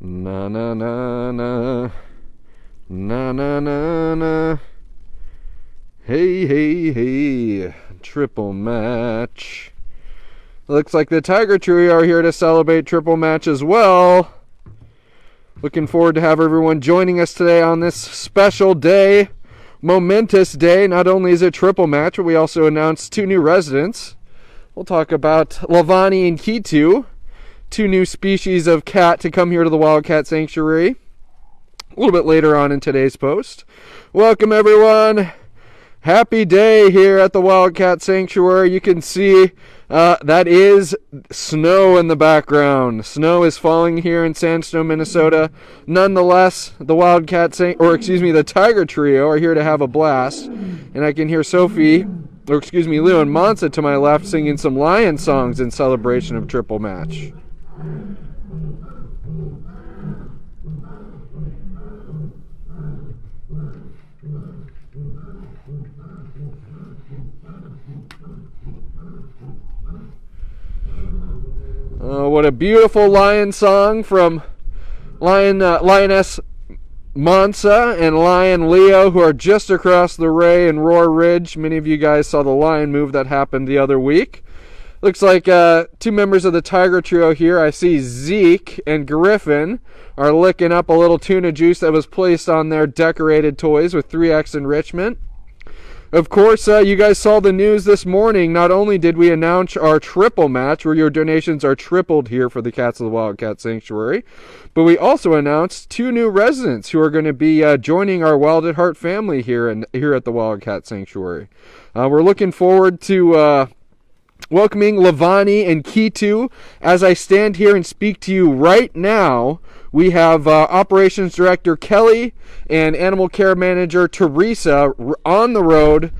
Na na na na. Na na na na. Hey, hey, hey. Triple match. Looks like the Tiger Trio are here to celebrate triple match as well. Looking forward to have everyone joining us today on this special day. Momentous day. Not only is it triple match, but we also announced 2 new residents. We'll talk about Lavani and Kitu, 2 new species of cat to come here to the Wildcat Sanctuary a little bit later on in today's post. Welcome, everyone. Happy day here at the Wildcat Sanctuary. You can see that is snow in the background. Snow is falling here in Sandstone, Minnesota. Nonetheless, the Tiger Trio are here to have a blast. And I can hear Leo and Monza to my left singing some lion songs in celebration of triple match. What a beautiful lion song from Lioness Monza and Lion Leo, who are just across the Ray and Roar Ridge. Many of you guys saw the lion move that happened the other week. Looks like 2 members of the Tiger Trio here. I see Zeke and Griffin are licking up a little tuna juice that was placed on their decorated toys with 3X enrichment. Of course, you guys saw the news this morning. Not only did we announce our triple match, where your donations are tripled here for the Cats of the Wildcat Sanctuary, but we also announced 2 new residents who are going to be joining our Wild at Heart family here at the Wildcat Sanctuary. We're looking forward to welcoming Lavani and Kitu. As I stand here and speak to you right now, we have Operations Director Kelly and Animal Care Manager Teresa on the road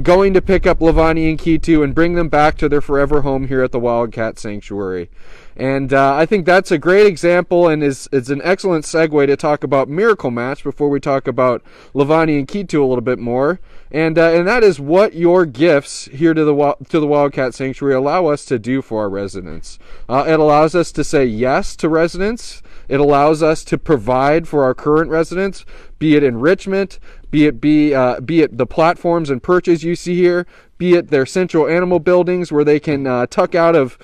going to pick up Lavani and Kitu and bring them back to their forever home here at the Wildcat Sanctuary. And I think that's a great example and is an excellent segue to talk about Miracle Match before we talk about Lavani and Kitu a little bit more. And that is what your gifts here to the Wildcat Sanctuary allow us to do for our residents. It allows us to say yes to residents. It allows us to provide for our current residents, be it enrichment, be it the platforms and perches you see here, be it their central animal buildings where they can tuck out of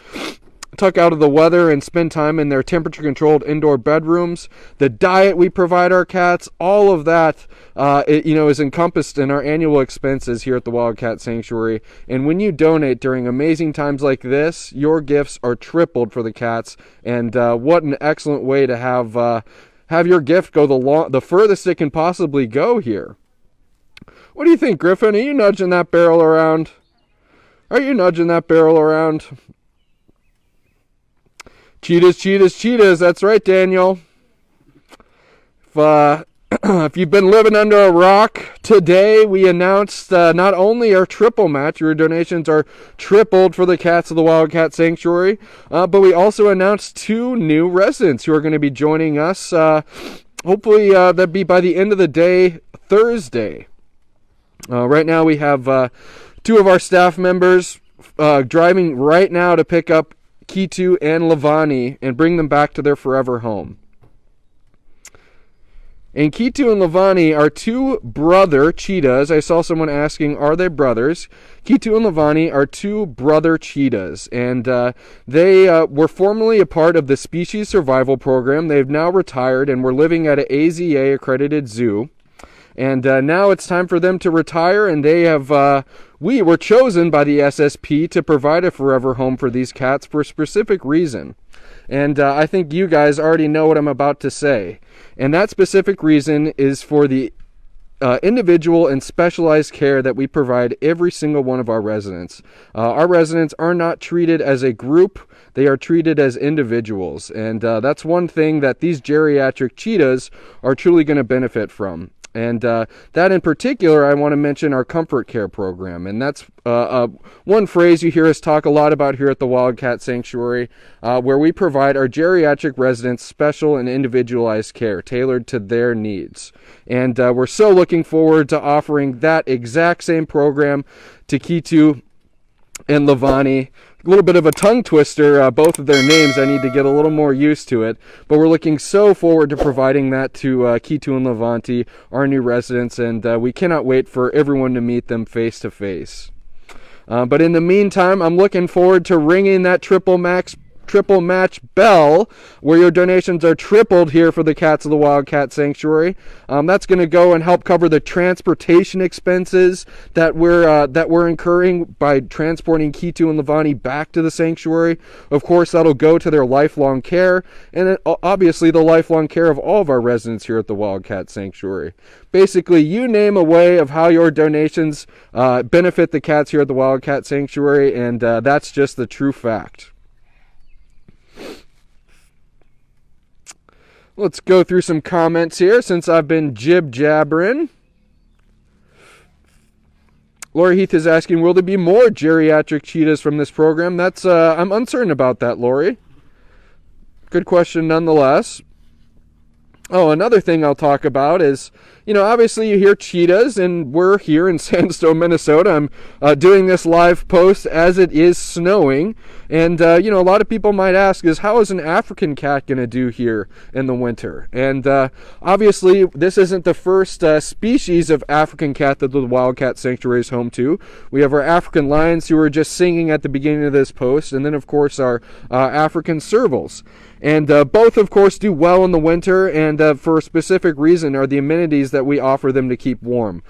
the weather and spend time in their temperature-controlled indoor bedrooms. The diet we provide our cats, all of that, is encompassed in our annual expenses here at the Wildcat Sanctuary. And when you donate during amazing times like this, your gifts are tripled for the cats. And what an excellent way to have your gift go the furthest it can possibly go here. What do you think, Griffin? Are you nudging that barrel around? Cheetahs. That's right, Daniel. If you've been living under a rock, today we announced not only our triple match, your donations are tripled for the Cats of the Wildcat Sanctuary, but we also announced 2 new residents who are going to be joining us. Hopefully that'd be by the end of the day, Thursday. Right now we have 2 of our staff members driving right now to pick up Kitu and Lavani and bring them back to their forever home. And Kitu and Lavani are 2 brother cheetahs. I saw someone asking, are they brothers? Kitu and Lavani are 2 brother cheetahs, and they were formerly a part of the Species Survival Program. They've now retired and were living at an AZA accredited zoo. And now it's time for them to retire, and we were chosen by the SSP to provide a forever home for these cats for a specific reason. And I think you guys already know what I'm about to say. And that specific reason is for the individual and specialized care that we provide every single one of our residents. Our residents are not treated as a group. They are treated as individuals. And that's one thing that these geriatric cheetahs are truly going to benefit from. And that in particular, I want to mention our Comfort Care program. And that's one phrase you hear us talk a lot about here at the Wildcat Sanctuary, where we provide our geriatric residents special and individualized care tailored to their needs. And we're so looking forward to offering that exact same program to Kitu and Lavani little bit of a tongue twister, both of their names. I need to get a little more used to it. But we're looking so forward to providing that to Kitu and Lavani, our new residents, and we cannot wait for everyone to meet them face to face. But in the meantime, I'm looking forward to ringing that triple match bell, where your donations are tripled here for the Cats of the Wildcat Sanctuary. That's going to go and help cover the transportation expenses that we're incurring by transporting Kitu and Lavani back to the sanctuary. Of course, that'll go to their lifelong care, and obviously the lifelong care of all of our residents here at the Wildcat Sanctuary. Basically, you name a way of how your donations benefit the cats here at the Wildcat Sanctuary, and that's just the true fact. Let's go through some comments here since I've been jib-jabbering. Lori Heath is asking, will there be more geriatric cheetahs from this program? I'm uncertain about that, Lori. Good question nonetheless. Oh, another thing I'll talk about is, obviously you hear cheetahs, and we're here in Sandstone, Minnesota. I'm doing this live post as it is snowing. And, a lot of people might ask is, how is an African cat going to do here in the winter? And obviously, this isn't the first species of African cat that the Wildcat Sanctuary is home to. We have our African lions, who were just singing at the beginning of this post, and then, of course, our African servals. And both, of course, do well in the winter, and for a specific reason are the amenities that we offer them to keep warm.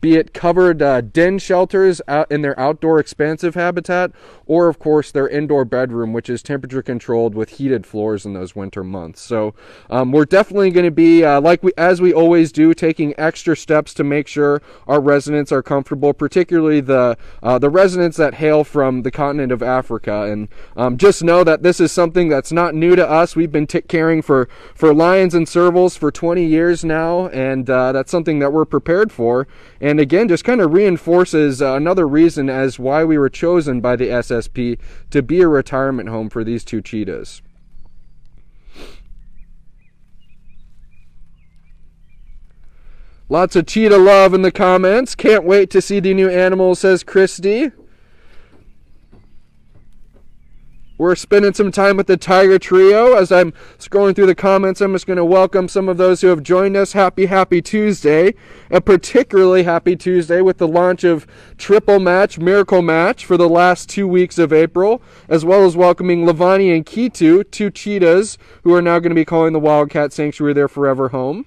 Be it covered den shelters out in their outdoor expansive habitat, or, of course, their indoor bedroom, which is temperature controlled with heated floors in those winter months. So we're definitely going to be, as we always do, taking extra steps to make sure our residents are comfortable, particularly the residents that hail from the continent of Africa. And just know that this is something that's not new to us. We've been caring for lions and servals for 20 years now, and that's something that we're prepared for. And again, just kind of reinforces another reason as why we were chosen by the SSP to be a retirement home for these two cheetahs. Lots of cheetah love in the comments. Can't wait to see the new animals, says Christy. We're spending some time with the Tiger Trio. As I'm scrolling through the comments, I'm just going to welcome some of those who have joined us. Happy Tuesday. A particularly happy Tuesday with the launch of Miracle Match for the last 2 weeks of April, as well as welcoming Lavani and Kitu, two cheetahs, who are now going to be calling the Wildcat Sanctuary their forever home.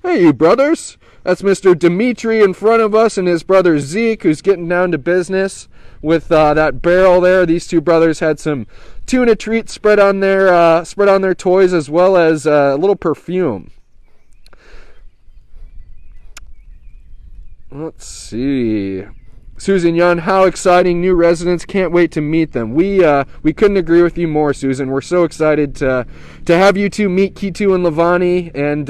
Hey, you brothers. That's Mr. Dimitri in front of us and his brother Zeke, who's getting down to business with that barrel there. These two brothers had some tuna treats spread on their toys, as well as a little perfume. Let's see. Susan Yun, how exciting, new residents, can't wait to meet them. We couldn't agree with you more, Susan. We're so excited to have you two meet Kitu and Lavani, and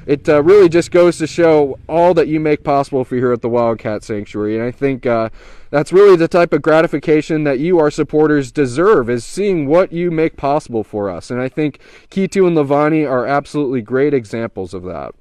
it really just goes to show all that you make possible for here at the Wildcat Sanctuary. And I think that's really the type of gratification that you, our supporters, deserve, is seeing what you make possible for us. And I think Kitu and Lavani are absolutely great examples of that.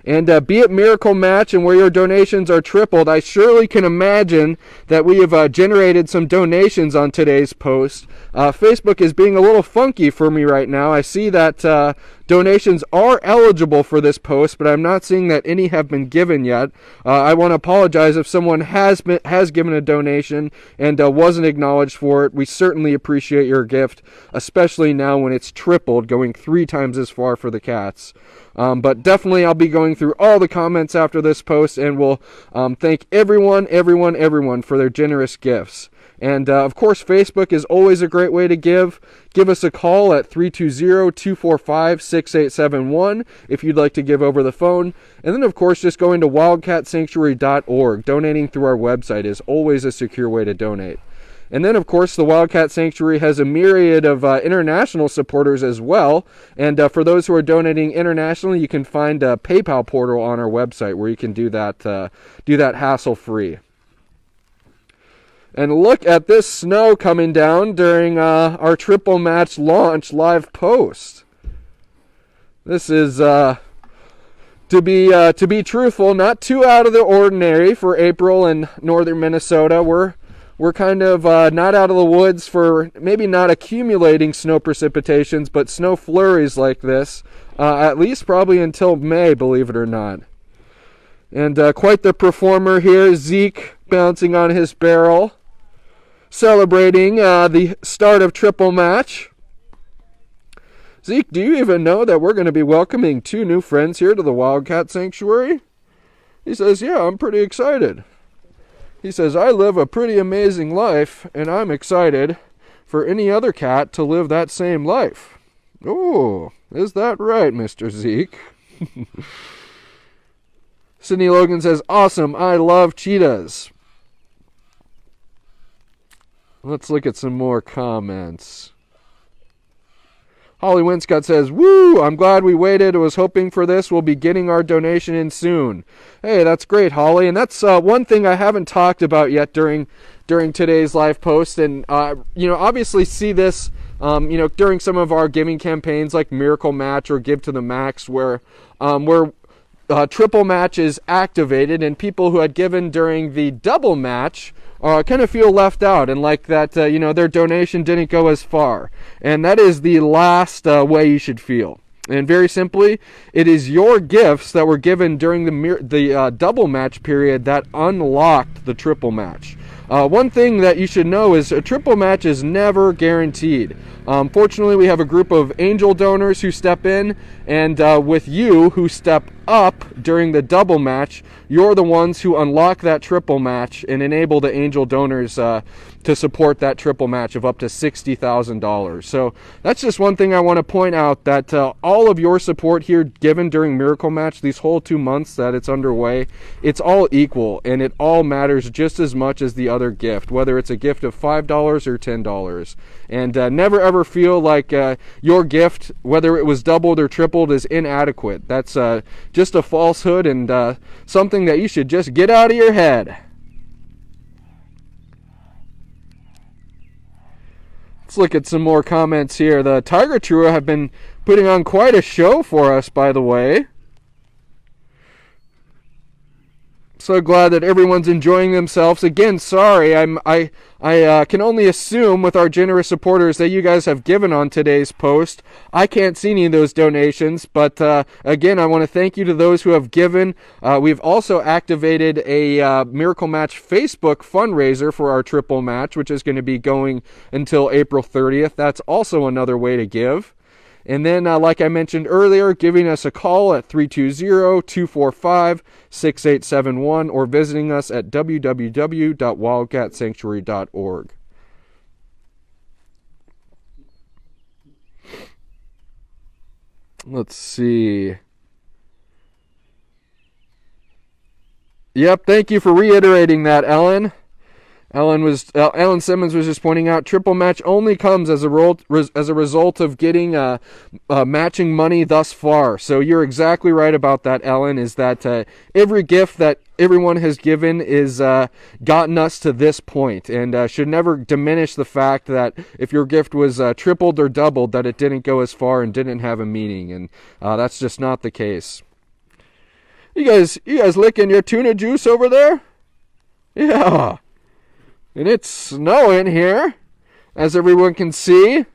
And be it Miracle Match and where your donations are tripled, I surely can imagine that we have generated some donations on today's post. Facebook is being a little funky for me right now. I see that donations are eligible for this post, but I'm not seeing that any have been given yet. I want to apologize if someone has given a donation and wasn't acknowledged for it. We certainly appreciate your gift, especially now when it's tripled, going 3 times as far for the cats. But definitely I'll be going through all the comments after this post, and we'll thank everyone for their generous gifts. And, of course, Facebook is always a great way to give. Give us a call at 320-245-6871 if you'd like to give over the phone. And then, of course, just going to wildcatsanctuary.org. Donating through our website is always a secure way to donate. And then, of course, the Wildcat Sanctuary has a myriad of international supporters as well. And for those who are donating internationally, you can find a PayPal portal on our website where you can do that hassle-free. And look at this snow coming down during our triple match launch live post. This is, to be truthful, not too out of the ordinary for April in northern Minnesota. We're we're kind of not out of the woods for maybe not accumulating snow precipitations, but snow flurries like this, at least probably until May, believe it or not. And quite the performer here, Zeke bouncing on his barrel, celebrating the start of triple match. Zeke, do you even know that we're going to be welcoming 2 new friends here to the Wildcat Sanctuary? He says, yeah, I'm pretty excited. He says, I live a pretty amazing life, and I'm excited for any other cat to live that same life. Oh, is that right, Mr. Zeke? Sydney Logan says, awesome, I love cheetahs. Let's look at some more comments. Holly Winscott says, woo, I'm glad we waited. I was hoping for this. We'll be getting our donation in soon. Hey, that's great, Holly. And that's one thing I haven't talked about yet during today's live post. And, obviously see this, during some of our giving campaigns like Miracle Match or Give to the Max, where triple match is activated and people who had given during the double match kind of feel left out and like that, their donation didn't go as far. And that is the last way you should feel. And very simply, it is your gifts that were given during the double match period that unlocked the triple match. One thing that you should know is a triple match is never guaranteed. Fortunately, we have a group of angel donors who step in, and with you who step up during the double match, you're the ones who unlock that triple match and enable the angel donors to support that triple match of up to $60,000. So that's just one thing I want to point out, that all of your support here given during Miracle Match, these whole 2 months that it's underway, it's all equal, and it all matters just as much as the other gift, whether it's a gift of $5 or $10. And never ever feel like your gift, whether it was doubled or tripled, is inadequate. That's just a falsehood and something that you should just get out of your head. Let's look at some more comments here. The Tiger Trio have been putting on quite a show for us, by the way. So glad that everyone's enjoying themselves. Again, sorry, I can only assume with our generous supporters that you guys have given on today's post. I can't see any of those donations, but again, I want to thank you to those who have given. We've also activated a Miracle Match Facebook fundraiser for our triple match, which is going to be going until April 30th. That's also another way to give. And then, like I mentioned earlier, giving us a call at 320-245-6871 or visiting us at www.wildcatsanctuary.org. Let's see. Yep, thank you for reiterating that, Ellen. Ellen Simmons was just pointing out, triple match only comes as a result of getting matching money thus far. So you're exactly right about that, Ellen, is that every gift that everyone has given is gotten us to this point, and should never diminish the fact that if your gift was tripled or doubled, that it didn't go as far and didn't have a meaning, and that's just not the case. You guys licking your tuna juice over there? Yeah. And it's snowing here, as everyone can see.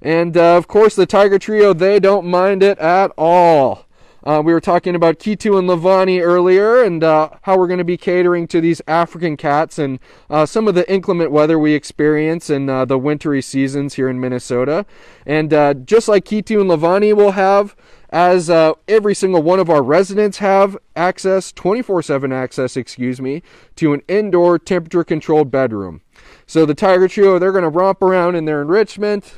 And, of course, the Tiger Trio, they don't mind it at all. We were talking about Kitu and Lavani earlier, and how we're going to be catering to these African cats and some of the inclement weather we experience in the wintry seasons here in Minnesota. And just like Kitu and Lavani will have, as every single one of our residents have access, 24/7 access, to an indoor temperature-controlled bedroom. So the Tiger Trio, they're going to romp around in their enrichment,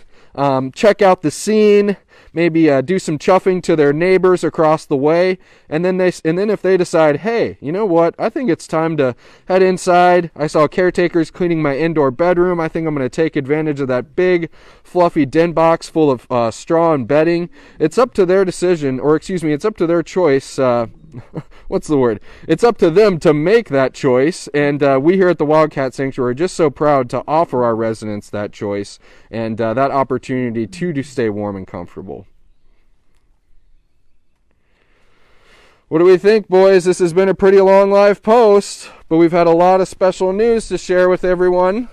check out the scene, maybe do some chuffing to their neighbors across the way, and then if they decide, hey, you know what, I think it's time to head inside. I saw caretakers cleaning my indoor bedroom. I think I'm going to take advantage of that big, fluffy den box full of straw and bedding. It's up to their decision, it's up to their choice. What's the word? It's up to them to make that choice, and we here at the Wildcat Sanctuary are just so proud to offer our residents that choice and that opportunity to stay warm and comfortable. What do we think, boys? This has been a pretty long live post, but we've had a lot of special news to share with everyone.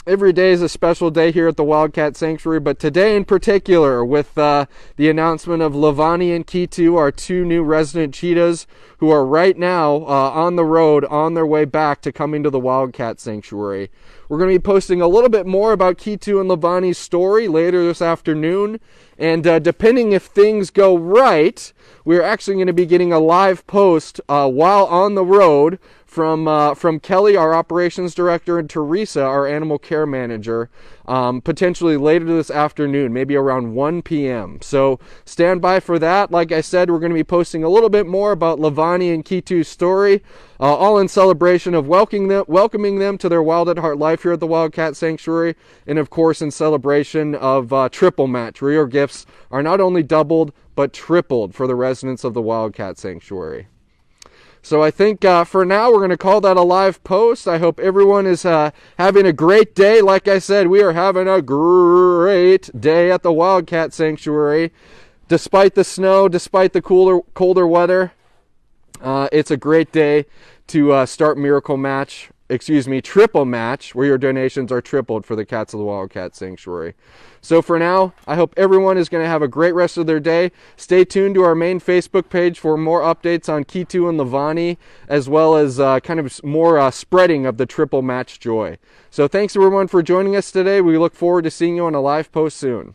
Every day is a special day here at the Wildcat Sanctuary, but today in particular with the announcement of Lavani and Kitu, our two new resident cheetahs who are right now on the road on their way back to coming to the Wildcat Sanctuary. We're going to be posting a little bit more about Kitu and Lavani's story later this afternoon, and depending if things go right, we're actually going to be getting a live post while on the road from Kelly, our operations director, and Teresa, our animal care manager, potentially later this afternoon, maybe around 1 p.m. So stand by for that. Like I said, we're going to be posting a little bit more about Lavani and Kitu's story, all in celebration of welcoming them to their Wild at Heart life here at the Wildcat Sanctuary, and of course in celebration of Triple Match, where your gifts are not only doubled, but tripled for the residents of the Wildcat Sanctuary. So I think for now we're going to call that a live post. I hope everyone is having a great day. Like I said, we are having a great day at the Wildcat Sanctuary. Despite the snow, despite the colder weather, it's a great day to start Triple Match, where your donations are tripled for the cats of the Wildcat Sanctuary. So for now, I hope everyone is going to have a great rest of their day. Stay tuned to our main Facebook page for more updates on Kitu and Lavani, as well as kind of more spreading of the Triple Match joy. So thanks everyone for joining us today. We look forward to seeing you on a live post soon.